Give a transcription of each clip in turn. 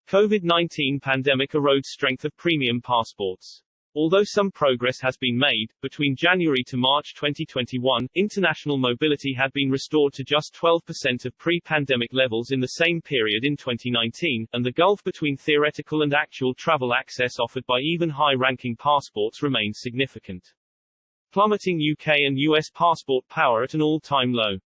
COVID-19 pandemic erodes strength of premium passports. Although some progress has been made, between January to March 2021, international mobility had been restored to just 12% of pre-pandemic levels in the same period in 2019, and the gulf between theoretical and actual travel access offered by even high-ranking passports remains significant. Plummeting UK and US passport power at an all-time low.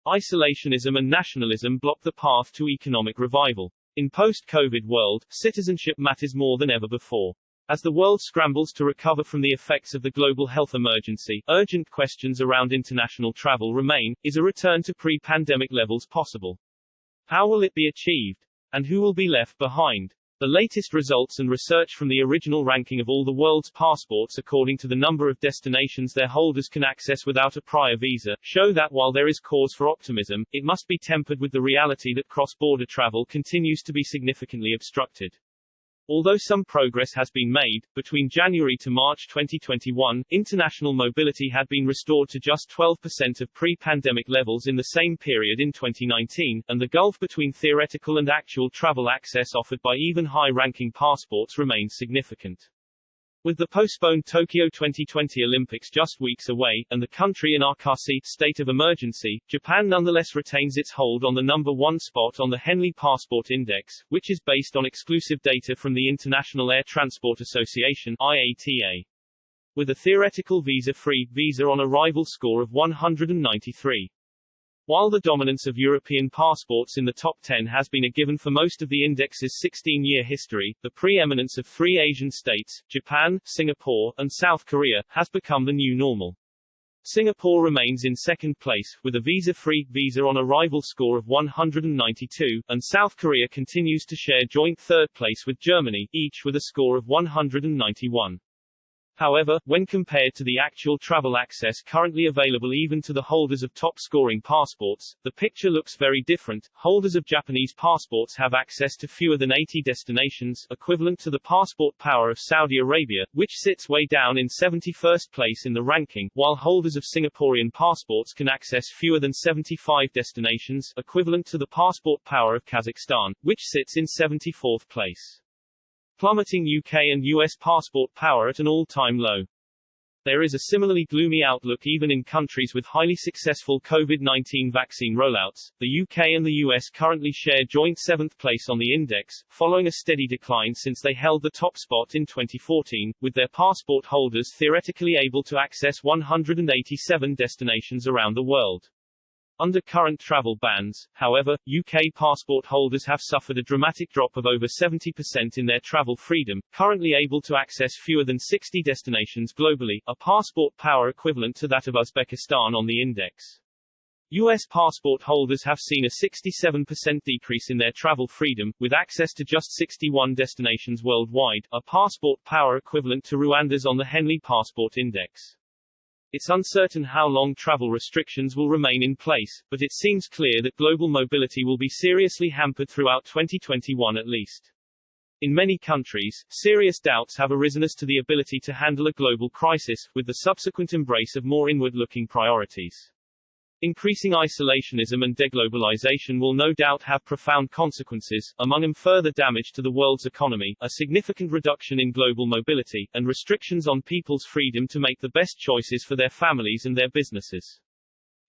Isolationism and nationalism block the path to economic revival. In post-COVID world, citizenship matters more than ever before. As the world scrambles to recover from the effects of the global health emergency, urgent questions around international travel remain. Is a return to pre-pandemic levels possible? How will it be achieved? And who will be left behind? The latest results and research from the original ranking of all the world's passports according to the number of destinations their holders can access without a prior visa, show that while there is cause for optimism, it must be tempered with the reality that cross-border travel continues to be significantly obstructed. Although some progress has been made, between January to March 2021, international mobility had been restored to just 12% of pre-pandemic levels in the same period in 2019, and the gulf between theoretical and actual travel access offered by even high-ranking passports remains significant. With the postponed Tokyo 2020 Olympics just weeks away, and the country in our state of emergency, Japan nonetheless retains its hold on the number one spot on the Henley Passport Index, which is based on exclusive data from the International Air Transport Association (IATA). With a theoretical visa-free, visa-on-arrival score of 193. While the dominance of European passports in the top 10 has been a given for most of the index's 16-year history, the preeminence of three Asian states, Japan, Singapore, and South Korea, has become the new normal. Singapore remains in second place, with a visa-free, visa-on-arrival score of 192, and South Korea continues to share joint third place with Germany, each with a score of 191. However, when compared to the actual travel access currently available even to the holders of top-scoring passports, the picture looks very different. Holders of Japanese passports have access to fewer than 80 destinations, equivalent to the passport power of Saudi Arabia, which sits way down in 71st place in the ranking, while holders of Singaporean passports can access fewer than 75 destinations, equivalent to the passport power of Kazakhstan, which sits in 74th place. Plummeting UK and US passport power at an all-time low. There is a similarly gloomy outlook even in countries with highly successful COVID-19 vaccine rollouts. The UK and the US currently share joint 7th place on the index, following a steady decline since they held the top spot in 2014, with their passport holders theoretically able to access 187 destinations around the world. Under current travel bans, however, UK passport holders have suffered a dramatic drop of over 70% in their travel freedom, currently able to access fewer than 60 destinations globally, a passport power equivalent to that of Uzbekistan on the index. US passport holders have seen a 67% decrease in their travel freedom, with access to just 61 destinations worldwide, a passport power equivalent to Rwanda's on the Henley Passport Index. It's uncertain how long travel restrictions will remain in place, but it seems clear that global mobility will be seriously hampered throughout 2021 at least. In many countries, serious doubts have arisen as to the ability to handle a global crisis, with the subsequent embrace of more inward-looking priorities. Increasing isolationism and deglobalization will no doubt have profound consequences, among them further damage to the world's economy, a significant reduction in global mobility, and restrictions on people's freedom to make the best choices for their families and their businesses.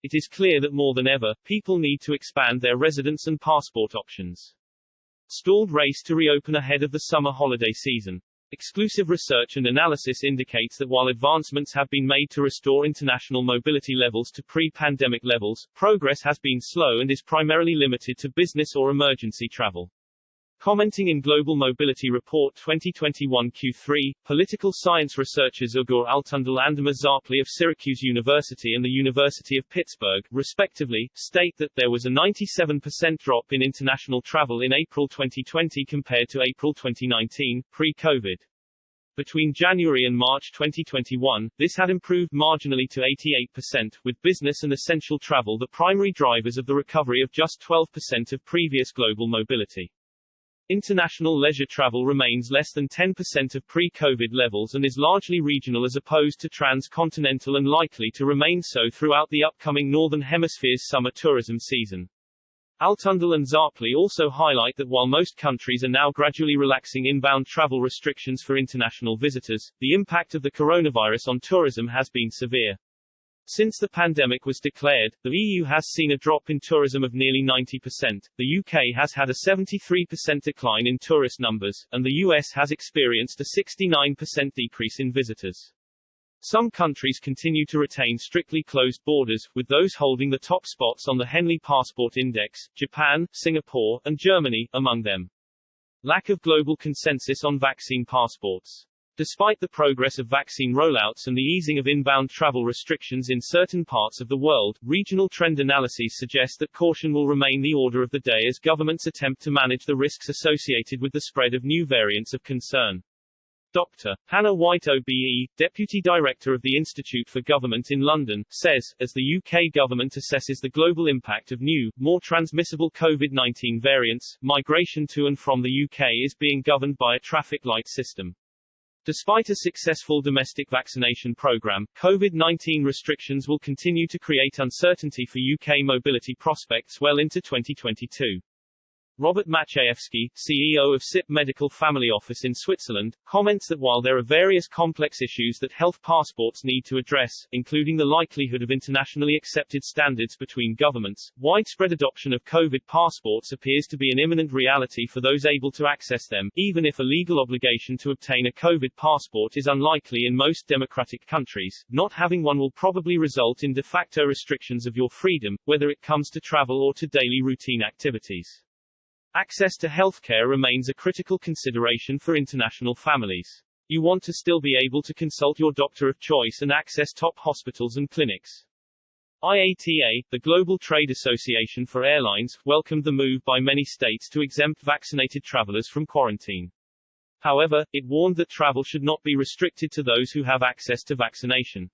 It is clear that more than ever, people need to expand their residence and passport options. Stalled race to reopen ahead of the summer holiday season. Exclusive research and analysis indicates that while advancements have been made to restore international mobility levels to pre-pandemic levels, progress has been slow and is primarily limited to business or emergency travel. Commenting in Global Mobility Report 2021 Q3, political science researchers Ugur Altundal and Amar Zarply of Syracuse University and the University of Pittsburgh, respectively, state that there was a 97% drop in international travel in April 2020 compared to April 2019, pre-COVID. Between January and March 2021, this had improved marginally to 88%, with business and essential travel the primary drivers of the recovery of just 12% of previous global mobility. International leisure travel remains less than 10% of pre-COVID levels and is largely regional as opposed to transcontinental and likely to remain so throughout the upcoming Northern Hemisphere's summer tourism season. Altundel and Zarpley also highlight that while most countries are now gradually relaxing inbound travel restrictions for international visitors, the impact of the coronavirus on tourism has been severe. Since the pandemic was declared, the EU has seen a drop in tourism of nearly 90%, the UK has had a 73% decline in tourist numbers, and the US has experienced a 69% decrease in visitors. Some countries continue to retain strictly closed borders, with those holding the top spots on the Henley Passport Index, Japan, Singapore, and Germany, among them. Lack of global consensus on vaccine passports. Despite the progress of vaccine rollouts and the easing of inbound travel restrictions in certain parts of the world, regional trend analyses suggest that caution will remain the order of the day as governments attempt to manage the risks associated with the spread of new variants of concern. Dr. Hannah White OBE, Deputy Director of the Institute for Government in London, says, as the UK government assesses the global impact of new, more transmissible COVID-19 variants, migration to and from the UK is being governed by a traffic light system. Despite a successful domestic vaccination program, COVID-19 restrictions will continue to create uncertainty for UK mobility prospects well into 2022. Robert Maciejewski, CEO of SIP Medical Family Office in Switzerland, comments that while there are various complex issues that health passports need to address, including the likelihood of internationally accepted standards between governments, widespread adoption of COVID passports appears to be an imminent reality for those able to access them, even if a legal obligation to obtain a COVID passport is unlikely in most democratic countries. Not having one will probably result in de facto restrictions of your freedom, whether it comes to travel or to daily routine activities. Access to healthcare remains a critical consideration for international families. You want to still be able to consult your doctor of choice and access top hospitals and clinics. IATA, the Global Trade Association for Airlines, welcomed the move by many states to exempt vaccinated travelers from quarantine. However, it warned that travel should not be restricted to those who have access to vaccination.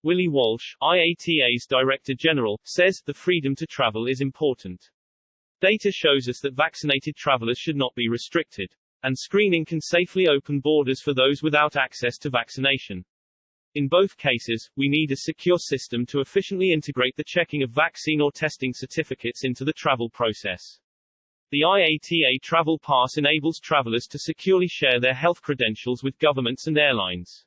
Willie Walsh, IATA's Director General, says, the freedom to travel is important. Data shows us that vaccinated travelers should not be restricted. And screening can safely open borders for those without access to vaccination. In both cases, we need a secure system to efficiently integrate the checking of vaccine or testing certificates into the travel process. The IATA Travel Pass enables travelers to securely share their health credentials with governments and airlines.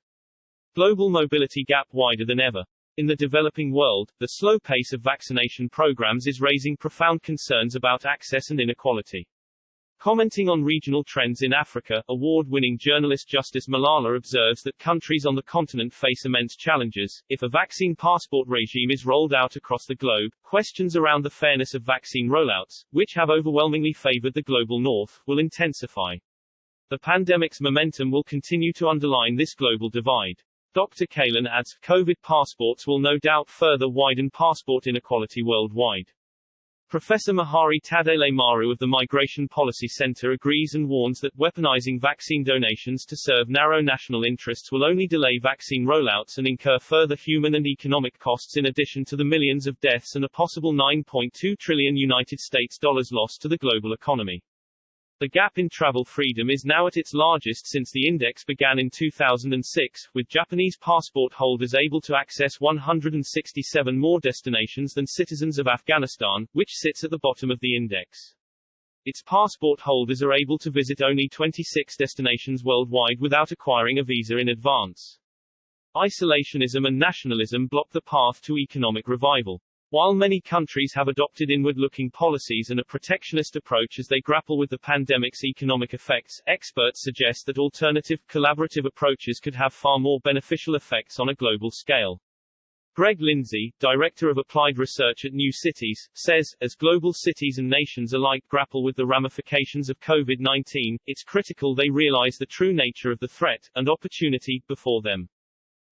Global mobility gap wider than ever. In the developing world, the slow pace of vaccination programs is raising profound concerns about access and inequality. Commenting on regional trends in Africa, award-winning journalist Justice Malala observes that countries on the continent face immense challenges. If a vaccine passport regime is rolled out across the globe, questions around the fairness of vaccine rollouts, which have overwhelmingly favored the global north, will intensify. The pandemic's momentum will continue to underline this global divide. Dr. Kalin adds, COVID passports will no doubt further widen passport inequality worldwide. Professor Mahari Tadele Maru of the Migration Policy Center agrees and warns that weaponizing vaccine donations to serve narrow national interests will only delay vaccine rollouts and incur further human and economic costs in addition to the millions of deaths and a possible $9.2 trillion United States dollars loss to the global economy. The gap in travel freedom is now at its largest since the index began in 2006, with Japanese passport holders able to access 167 more destinations than citizens of Afghanistan, which sits at the bottom of the index. Its passport holders are able to visit only 26 destinations worldwide without acquiring a visa in advance. Isolationism and nationalism block the path to economic revival. While many countries have adopted inward-looking policies and a protectionist approach as they grapple with the pandemic's economic effects, experts suggest that alternative, collaborative approaches could have far more beneficial effects on a global scale. Greg Lindsay, Director of Applied Research at New Cities, says, as global cities and nations alike grapple with the ramifications of COVID-19, it's critical they realize the true nature of the threat, and opportunity, before them.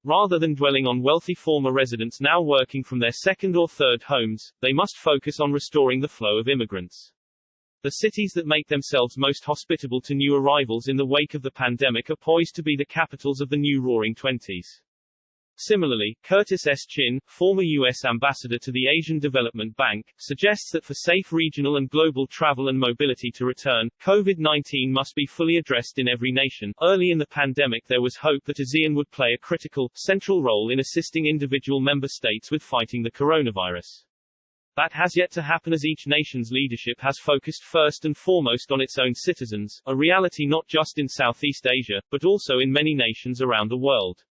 Rather than dwelling on wealthy former residents now working from their second or third homes, they must focus on restoring the flow of immigrants. The cities that make themselves most hospitable to new arrivals in the wake of the pandemic are poised to be the capitals of the new Roaring Twenties. Similarly, Curtis S. Chin, former U.S. ambassador to the Asian Development Bank, suggests that for safe regional and global travel and mobility to return, COVID-19 must be fully addressed in every nation. Early in the pandemic there was hope that ASEAN would play a critical, central role in assisting individual member states with fighting the coronavirus. That has yet to happen as each nation's leadership has focused first and foremost on its own citizens, a reality not just in Southeast Asia, but also in many nations around the world.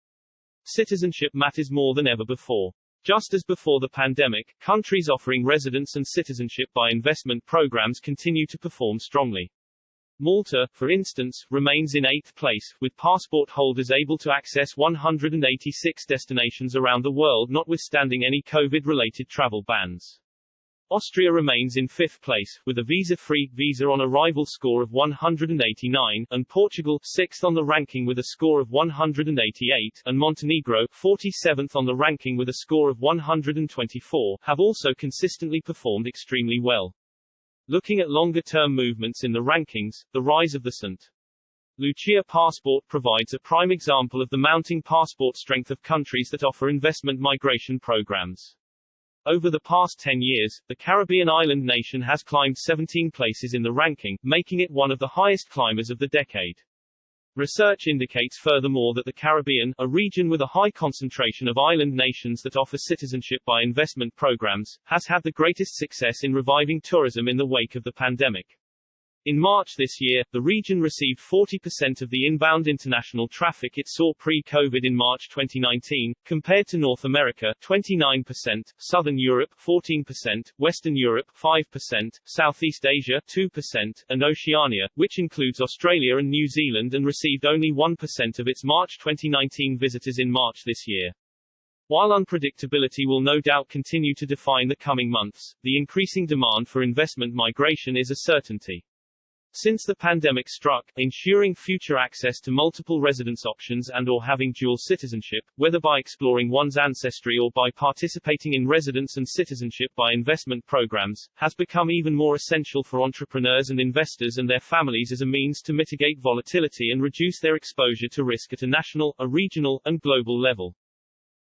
Citizenship matters more than ever before. Just as before the pandemic, countries offering residence and citizenship by investment programs continue to perform strongly. Malta, for instance, remains in 8th place, with passport holders able to access 186 destinations around the world notwithstanding any COVID-related travel bans. Austria remains in 5th place, with a visa-free, visa-on-arrival score of 189, and Portugal, 6th on the ranking with a score of 188, and Montenegro, 47th on the ranking with a score of 124, have also consistently performed extremely well. Looking at longer-term movements in the rankings, the rise of the St. Lucia passport provides a prime example of the mounting passport strength of countries that offer investment migration programs. Over the past 10 years, the Caribbean island nation has climbed 17 places in the ranking, making it one of the highest climbers of the decade. Research indicates furthermore that the Caribbean, a region with a high concentration of island nations that offer citizenship by investment programs, has had the greatest success in reviving tourism in the wake of the pandemic. In March this year, the region received 40% of the inbound international traffic it saw pre-COVID in March 2019, compared to North America, 29%, Southern Europe, 14%, Western Europe, 5%, Southeast Asia, 2%, and Oceania, which includes Australia and New Zealand and received only 1% of its March 2019 visitors in March this year. While unpredictability will no doubt continue to define the coming months, the increasing demand for investment migration is a certainty. Since the pandemic struck, ensuring future access to multiple residence options and/or having dual citizenship, whether by exploring one's ancestry or by participating in residence and citizenship by investment programs, has become even more essential for entrepreneurs and investors and their families as a means to mitigate volatility and reduce their exposure to risk at a national, a regional, and global level.